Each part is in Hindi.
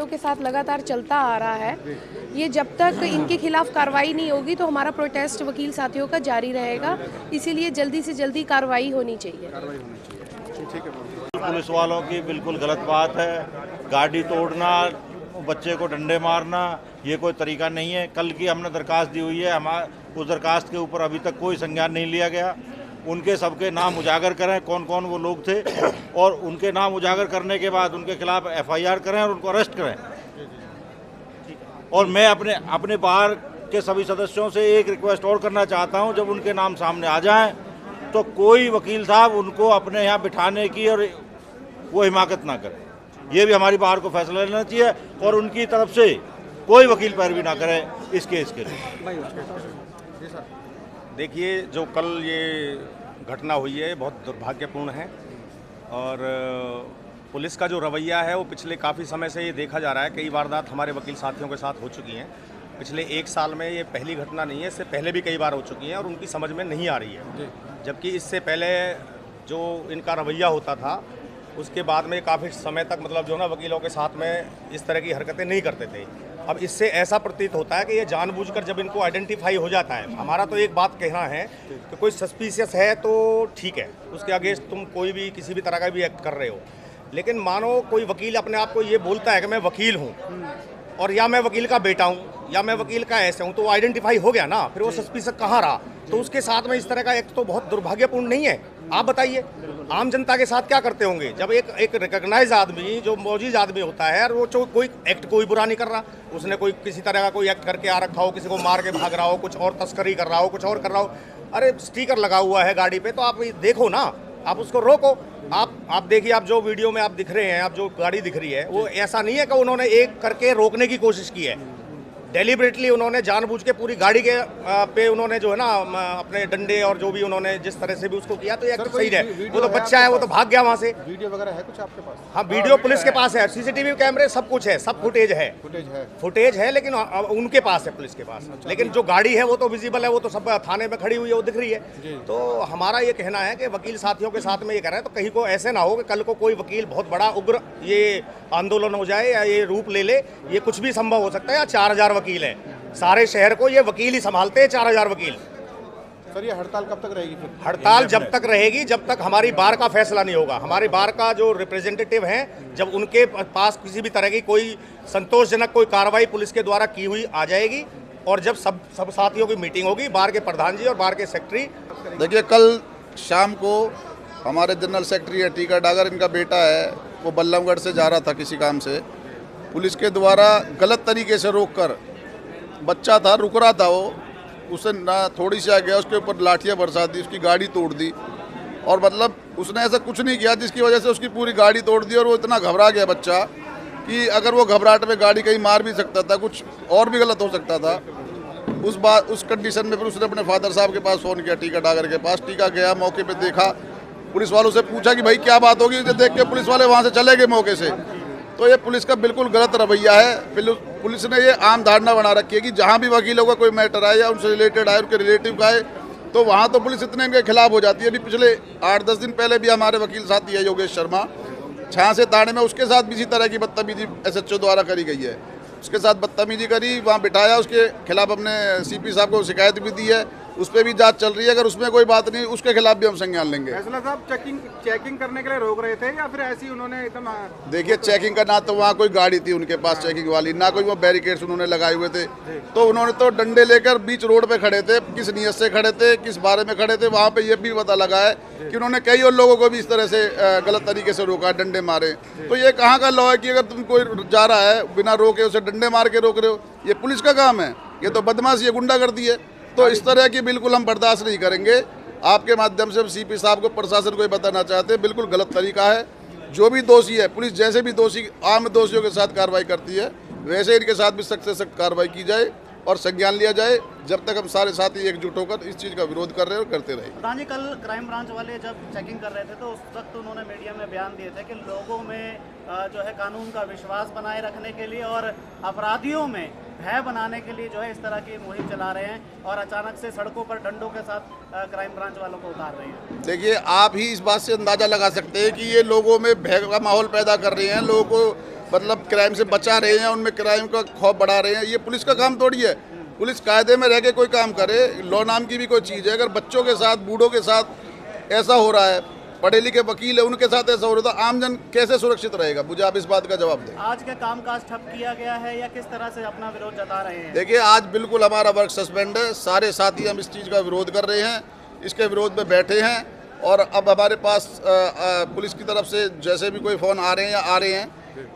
वकीलों के साथ लगातार चलता आ रहा है। ये जब तक इनके खिलाफ कार्रवाई नहीं होगी तो हमारा प्रोटेस्ट वकील साथियों का जारी रहेगा, इसीलिए जल्दी से जल्दी कार्रवाई होनी चाहिए। ठीक है। पुलिस वालों की बिल्कुल गलत बात है। गाड़ी तोड़ना, बच्चे को डंडे मारना, ये कोई तरीका नहीं है। कल की हमने दरखास्त दी हुई है, हमारे उस दरखास्त के ऊपर अभी तक कोई संज्ञान नहीं लिया गया। उनके सबके नाम उजागर करें, कौन कौन वो लोग थे, और उनके नाम उजागर करने के बाद उनके खिलाफ FIR करें और उनको अरेस्ट करें। और मैं अपने बार के सभी सदस्यों से एक रिक्वेस्ट और करना चाहता हूं, जब उनके नाम सामने आ जाएं तो कोई वकील साहब उनको अपने यहाँ बिठाने की और वो हिमाकत ना करे। ये भी हमारी बार को फैसला लेना चाहिए और उनकी तरफ से कोई वकील पैरवी ना करे इस केस के लिए। देखिए, जो कल ये घटना हुई है बहुत दुर्भाग्यपूर्ण है और पुलिस का जो रवैया है वो पिछले काफ़ी समय से ये देखा जा रहा है। कई वारदात हमारे वकील साथियों के साथ हो चुकी हैं। पिछले 1 साल में ये पहली घटना नहीं है, इससे पहले भी कई बार हो चुकी हैं और उनकी समझ में नहीं आ रही है। जबकि इससे पहले जो इनका रवैया होता था उसके बाद में काफ़ी समय तक मतलब जो ना वकीलों के साथ में इस तरह की हरकतें नहीं करते थे। अब इससे ऐसा प्रतीत होता है कि ये जानबूझकर जब इनको आइडेंटिफाई हो जाता है, हमारा तो एक बात कहना है कि कोई सस्पिशियस है तो ठीक है, उसके अगेंस्ट तुम कोई भी किसी भी तरह का भी एक्ट कर रहे हो। लेकिन मानो कोई वकील अपने आप को ये बोलता है कि मैं वकील हूँ और या मैं वकील का बेटा हूँ या मैं वकील का ऐसे हूँ, तो वो आइडेंटिफाई हो गया ना, फिर वो सस्पिशियस कहाँ रहा। तो उसके साथ में इस तरह का एक्ट तो बहुत दुर्भाग्यपूर्ण नहीं है। आप बताइए आम जनता के साथ क्या करते होंगे जब एक रिकॉग्नाइज आदमी जो मौजूद आदमी होता है और वो कोई एक्ट कोई बुरा नहीं कर रहा, उसने कोई किसी तरह का कोई एक्ट करके आ रखा हो, किसी को मार के भाग रहा हो, कुछ और तस्करी कर रहा हो, कुछ और कर रहा हो, अरे स्टिकर लगा हुआ है गाड़ी पे तो आप देखो ना, आप उसको रोको। आप देखिए, आप जो वीडियो में आप दिख रहे हैं, आप जो गाड़ी दिख रही है वो ऐसा नहीं है कि उन्होंने एक करके रोकने की कोशिश की है। डेलिबरेटली उन्होंने जानबूझ के पूरी गाड़ी के पे उन्होंने जो है ना अपने डंडे और जो भी उन्होंने जिस तरह से भी उसको किया, तो ये सही है। वो तो बच्चा है, वो तो भाग गया वहाँ से। वीडियो वगैरह है कुछ आपके पास? हाँ, वीडियो पुलिस के पास है, CCTV कैमरे सब कुछ है, सब फुटेज है लेकिन उनके पास है, पुलिस के पास। लेकिन जो गाड़ी है वो तो विजिबल है, वो तो सब थाने में खड़ी हुई है, वो दिख रही है। तो हमारा ये कहना है कि वकील साथियों के साथ में ये कह रहे हैं तो कहीं को ऐसे ना हो कि कल को कोई वकील बहुत बड़ा उग्र ये आंदोलन हो जाए या ये रूप ले ले, ये कुछ भी संभव हो सकता है। या 4000 वकील है, सारे शहर को ये वकील ही संभालते हैं, 4000 वकील। सर, ये हड़ताल कब तक रहेगी फिर? हड़ताल जब तक रहेगी जब तक हमारी बार का फैसला नहीं होगा। हमारी बार का जो रिप्रेजेंटेटिव हैं, जब उनके पास किसी भी तरह की कोई संतोषजनक कोई कार्रवाई पुलिस के द्वारा की हुई आ जाएगी और जब सब साथियों की मीटिंग होगी, बार के प्रधान जी और बार के सेक्रेटरी। देखिए, कल शाम को हमारे जनरल सेक्रेटरी है टीका डागर, इनका बेटा है, वो बल्लभगढ़ से जा रहा था किसी काम से। पुलिस के द्वारा गलत तरीके से रोककर, बच्चा था रुक रहा था, वो उसे ना थोड़ी सी आ गया, उसके ऊपर लाठियाँ बरसा दी, उसकी गाड़ी तोड़ दी। और मतलब उसने ऐसा कुछ नहीं किया जिसकी वजह से उसकी पूरी गाड़ी तोड़ दी। और वो इतना घबरा गया बच्चा कि अगर वो घबराहट में गाड़ी कहीं मार भी सकता था, कुछ और भी गलत हो सकता था। उस कंडीशन में फिर उसने अपने फादर साहब के पास फ़ोन किया, टीका डागर के पास। टीका गया, मौके पे देखा, पुलिस वालों से पूछा कि भाई क्या बात होगी। देख के पुलिस वाले वहाँ से चले गए मौके से। तो ये पुलिस का बिल्कुल गलत रवैया है। पुलिस ने ये आम धारणा बना रखी है कि जहाँ भी वकीलों का कोई मैटर आए या उनसे रिलेटेड आए, उनके रिलेटिव का आए, तो वहाँ तो पुलिस इतने इनके खिलाफ हो जाती है। अभी पिछले 8-10 दिन पहले भी हमारे वकील साथी है योगेश शर्मा, छां से ताने में, उसके साथ भी इसी तरह की बदतमीजी SHO द्वारा करी गई है। उसके साथ बदतमीजी करी, वहाँ बिठाया, उसके खिलाफ हमने CP साहब को शिकायत भी दी है, उस पर भी जांच चल रही है। अगर उसमें कोई बात नहीं, उसके खिलाफ भी हम संज्ञान लेंगे। फैसला साहब चेकिंग करने के लिए रोक रहे थे या फिर ऐसे ही उन्होंने एकदम? देखिए, चेकिंग का ना तो वहाँ कोई गाड़ी थी उनके पास चेकिंग वाली, ना कोई वो बैरिकेड्स उन्होंने लगाए हुए थे। तो उन्होंने तो डंडे लेकर बीच रोड पे खड़े थे। किस नियत से खड़े थे, किस बारे में खड़े थे, वहाँ पे ये भी पता लगा है कि उन्होंने कई और लोगों को भी इस तरह से गलत तरीके से रोका, डंडे मारे। तो ये कहाँ का लॉ है कि अगर तुम कोई जा रहा है बिना रोके उसे डंडे मार के रोक रहे हो? ये पुलिस का काम है, ये तो बदमाशी, ये गुंडागर्दी है। तो इस तरह की बिल्कुल हम बर्दाश्त नहीं करेंगे। आपके माध्यम से हम CP साहब को, प्रशासन को ये बताना चाहते हैं, बिल्कुल गलत तरीका है। जो भी दोषी है, पुलिस जैसे भी दोषी आम दोषियों के साथ कार्रवाई करती है, वैसे इनके साथ भी सख्त से सख्त कार्रवाई की जाए और संज्ञान लिया जाए, जब तक हम सारे साथी एकजुट होकर इस चीज़ का विरोध कर रहे हैं और करते रहे। प्रधान जी, कल क्राइम ब्रांच वाले जब चेकिंग कर रहे थे तो उस वक्त उन्होंने मीडिया में बयान दिए थे कि लोगों में जो है कानून का विश्वास बनाए रखने के लिए और अपराधियों में भय बनाने के लिए जो है इस तरह की मुहिम चला रहे हैं और अचानक से सड़कों पर डंडों के साथ क्राइम ब्रांच वालों को उतार रहे हैं। देखिए, आप ही इस बात से अंदाज़ा लगा सकते हैं कि ये लोगों में भय का माहौल पैदा कर रहे हैं, लोगों को मतलब क्राइम से बचा रहे हैं, उनमें क्राइम का खौफ बढ़ा रहे हैं। ये पुलिस का काम थोड़ी है। पुलिस कायदे में रह के कोई काम करे। लॉ नाम की भी कोई चीज़ है। अगर बच्चों के साथ, बूढ़ों के साथ ऐसा हो रहा है, पढ़े लिखे वकील है उनके साथ ऐसा हो रहा है, तो आमजन कैसे सुरक्षित रहेगा? मुझे आप इस बात का जवाब दें। आज का कामकाज ठप किया गया है या किस तरह से अपना विरोध जता रहे हैं? देखिए, आज बिल्कुल हमारा वर्क सस्पेंड है। सारे साथी हम इस चीज़ का विरोध कर रहे हैं, इसके विरोध में बैठे हैं। और अब हमारे पास पुलिस की तरफ से जैसे भी कोई फ़ोन आ रहे हैं या आ रहे हैं,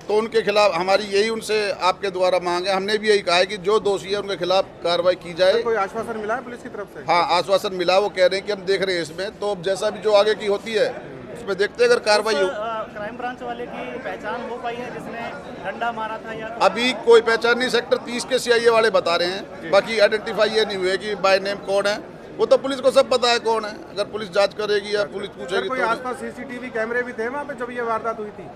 तो उनके खिलाफ हमारी यही उनसे आपके द्वारा मांग है। हमने भी यही कहा है कि जो दोषी है उनके खिलाफ कार्रवाई की जाए। कोई आश्वासन मिला है पुलिस की तरफ से? हाँ, आश्वासन मिला। वो कह रहे हैं कि हम देख रहे हैं इसमें, तो अब जैसा भी जो आगे की होती है उसमें देखते हैं। अगर कार्रवाई हो, क्राइम ब्रांच वाले की पहचान हो पाई है जिसने डंडा मारा था या अभी कोई पहचान नहीं। सेक्टर 30 के सीआईए वाले बता रहे हैं, बाकी आइडेंटिफाई ये नहीं हुए कि बाय नेम कौन है। वो तो पुलिस को सब पता है कौन है। अगर पुलिस जांच करेगी या पुलिस पूछेगी कोई तो आसपास सीसीटीवी कैमरे भी थे वहाँ पे जब ये वारदात हुई थी?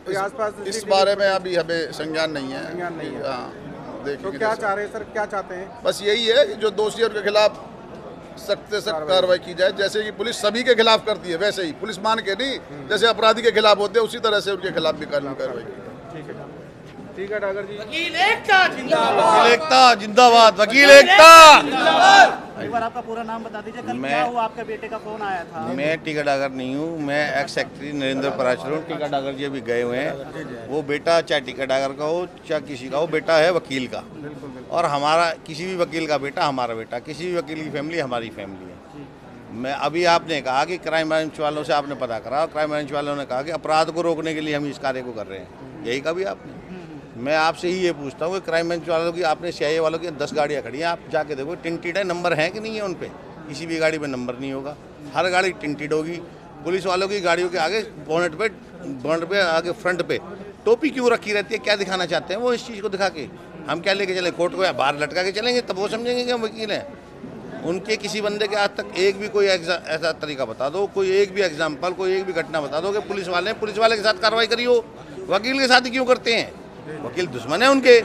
कोई आसपास इस CCTV बारे में अभी हमें संज्ञान नहीं है। संज्ञान नहीं है। हाँ, तो देखिए क्या चाह रहे हैं सर, क्या चाहते हैं? बस यही है कि जो दोषी है उनके खिलाफ सख्त से सख्त कार्रवाई की जाए। जैसे कि पुलिस सभी के खिलाफ करती है, वैसे ही पुलिस मान के नहीं, जैसे अपराधी के खिलाफ होते हैं उसी तरह से उनके खिलाफ भी कानूनी कार्रवाई की जाए। ठीक है डागर जी। वकील एकता जिंदाबाद, वकील एकता। एक बार आपका पूरा नाम बता दीजिए। कल क्या हुआ? आपके बेटे का फोन आया था। मैं टिकट डागर नहीं हूँ, मैं एक्स सेक्रेटरी नरेंद्र पराशर हूँ। टिकट डागर जी अभी गए हुए हैं। वो बेटा चाहे टिकट डागर का हो चाहे किसी का हो, बेटा है वकील का। और हमारा किसी भी वकील का बेटा हमारा बेटा, किसी भी वकील की फैमिली हमारी फैमिली है। मैं अभी आपने कहा कि क्राइम ब्रांच वालों से आपने पता करा, क्राइम ब्रांच वालों ने कहा कि अपराध को रोकने के लिए हम इस कार्य को कर रहे हैं। यही कहा भी आपने। मैं आपसे ही ये पूछता हूँ कि क्राइम ब्रांच वालों की, आपने सीआईए वालों की 10 गाड़ियाँ खड़ी हैं, आप जाके देखो टिंटेड है, नंबर है कि नहीं है उन पे? किसी भी गाड़ी पे नंबर नहीं होगा, हर गाड़ी टिंटेड होगी। पुलिस वालों की गाड़ियों के आगे बोनेट पे आगे फ्रंट पे टोपी क्यों रखी रहती है? क्या दिखाना चाहते हैं वो इस चीज़ को दिखा के? हम क्या लेके चले कोर्ट को या बाहर लटका के चलेंगे? तब वो समझेंगे कि हम वकील हैं। उनके किसी बंदे के आज तक एक भी कोई ऐसा तरीका बता दो, कोई एक भी एग्जाम्पल, कोई एक भी घटना बता दो कि पुलिस वाले के साथ कार्रवाई करी हो, वकील के साथ ही क्यों करते हैं? वकील दुश्मन है उनके,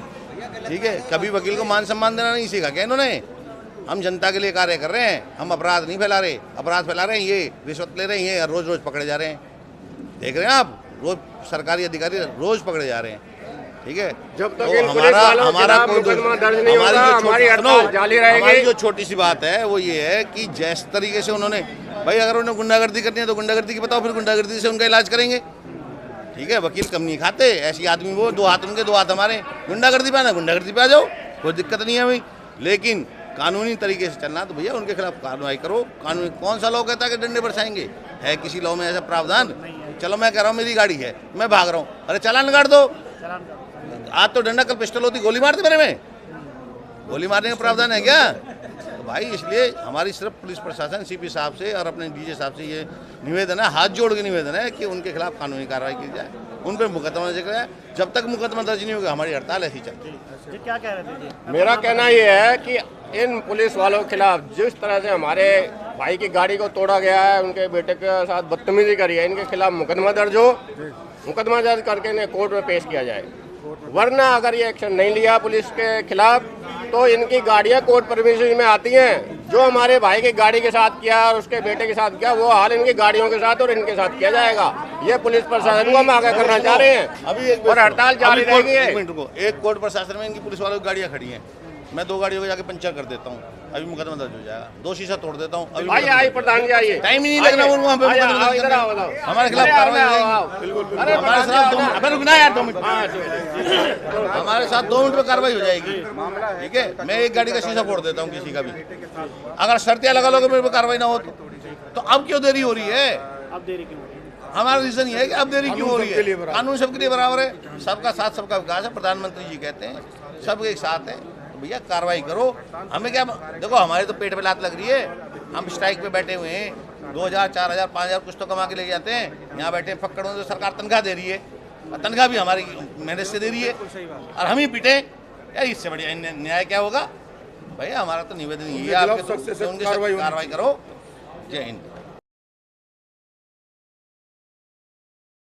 ठीक है? कभी वकील को मान सम्मान देना नहीं सीखा क्या इन्होंने? हम जनता के लिए कार्य कर रहे हैं, हम अपराध नहीं फैला रहे। अपराध फैला रहे हैं ये, रिश्वत ले रहे हैं ये, रोज रोज पकड़े जा रहे हैं। देख रहे हैं आप, रोज सरकारी अधिकारी रोज पकड़े जा रहे हैं, ठीक है? जब तक तो इन पुलिस वालों के खिलाफ मुकदमा दर्ज नहीं होगा, हमारी हड़ताल जारी रहेगी। हमारी जो छोटी सी बात है वो ये है कि जिस तरीके से उन्होंने, भाई अगर उन्हें गुंडागर्दी करनी है तो गुंडागर्दी की बताओ, फिर गुंडागर्दी से उनका इलाज करेंगे, ठीक है? वकील कम नहीं खाते, ऐसी आदमी वो, 2 हाथ उनके 2 हाथ हमारे। गुंडागर्दी पे आना, गुंडागर्दी पे आ जाओ, कोई दिक्कत नहीं है भाई। लेकिन कानूनी तरीके से चलना, तो भैया उनके खिलाफ कार्रवाई करो। कानूनी कौन सा लॉ कहता है कि डंडे बरसाएंगे? है किसी लॉ में ऐसा प्रावधान? चलो मैं कह रहा हूँ मेरी गाड़ी है, मैं भाग रहा हूँ, अरे चालान काट दो। आज तो डंडा, कल पिस्टल होती, गोली मारते मेरे में। गोली मारने का प्रावधान है क्या? तो भाई इसलिए हमारी सिर्फ पुलिस प्रशासन, सीपी साहब से और अपने डीजे साहब से ये निवेदन है, हाथ जोड़ के निवेदन है कि उनके खिलाफ कानूनी कार्रवाई की जाए, उन पर मुकदमा दर्ज कराया। जब तक मुकदमा दर्ज नहीं होगा हमारी हड़ताल ऐसी चलती है। जी क्या कह रहे थे जी? मेरा कहना ये है कि इन पुलिस वालों के खिलाफ जिस तरह से हमारे भाई की गाड़ी को तोड़ा गया है, उनके बेटे के साथ बदतमीजी करी है, इनके खिलाफ मुकदमा दर्ज हो, मुकदमा दर्ज करके इन्हें कोर्ट में पेश किया जाए। वरना अगर ये एक्शन नहीं लिया पुलिस के खिलाफ तो इनकी गाड़ियां कोर्ट परमिशन में आती हैं। जो हमारे भाई की गाड़ी के साथ किया और उसके बेटे के साथ किया, वो हाल इनकी गाड़ियों के साथ और इनके साथ किया जाएगा। ये पुलिस प्रशासन को हम आगे करना चाह रहे हैं अभी और हड़ताल जारी रहेगी। एक मिनट को, एक कोर्ट प्रशासन में इनकी पुलिस वालों की गाड़ियाँ खड़ी हैं, मैं 2 गाड़ियों को जाके पंचर कर देता हूँ, अभी मुकदमा दर्ज हो जाएगा। 2 शीशा तोड़ देता हूँ, अभी आइए प्रधान जी आइए। टाइम ही नहीं लगना वहाँ पे हमारे खिलाफ कार्रवाई हो जाएगी। हमारे खिलाफ 2 मिनट, रुकना यार 2 मिनट, हमारे साथ 2 मिनट में कार्रवाई हो जाएगी, ठीक है? मैं एक गाड़ी का शीशा फोड़ देता हूँ किसी का भी, अगर शर्तें लगा लो कि मेरे पे कार्रवाई ना हो तो अब क्यों देरी हो रही है? अब देरी क्यों हो रही है? हमारा रीजन ये है कि अब देरी क्यों हो रही है? कानून सबके लिए बराबर है, सबका साथ सबका विकास है, प्रधानमंत्री जी कहते हैं सब एक साथ है। तो भैया कार्रवाई करो, हमें क्या, देखो हमारे तो पेट पे लात लग रही है, हम स्ट्राइक पे बैठे हुए हैं, 2000, 4000, 5000 कुछ तो कमा के ले जाते हैं, यहाँ बैठे फक्कड़ों से सरकार तनख्वाह दे रही है, तनख्वाह भी हमारी मेहनत से दे रही है, और हम ही पिटे यार, इससे बढ़िया न्याय क्या होगा? भैया हमारा तो निवेदन यही है आपके, उनके साथ कार्रवाई करो। जय हिंद।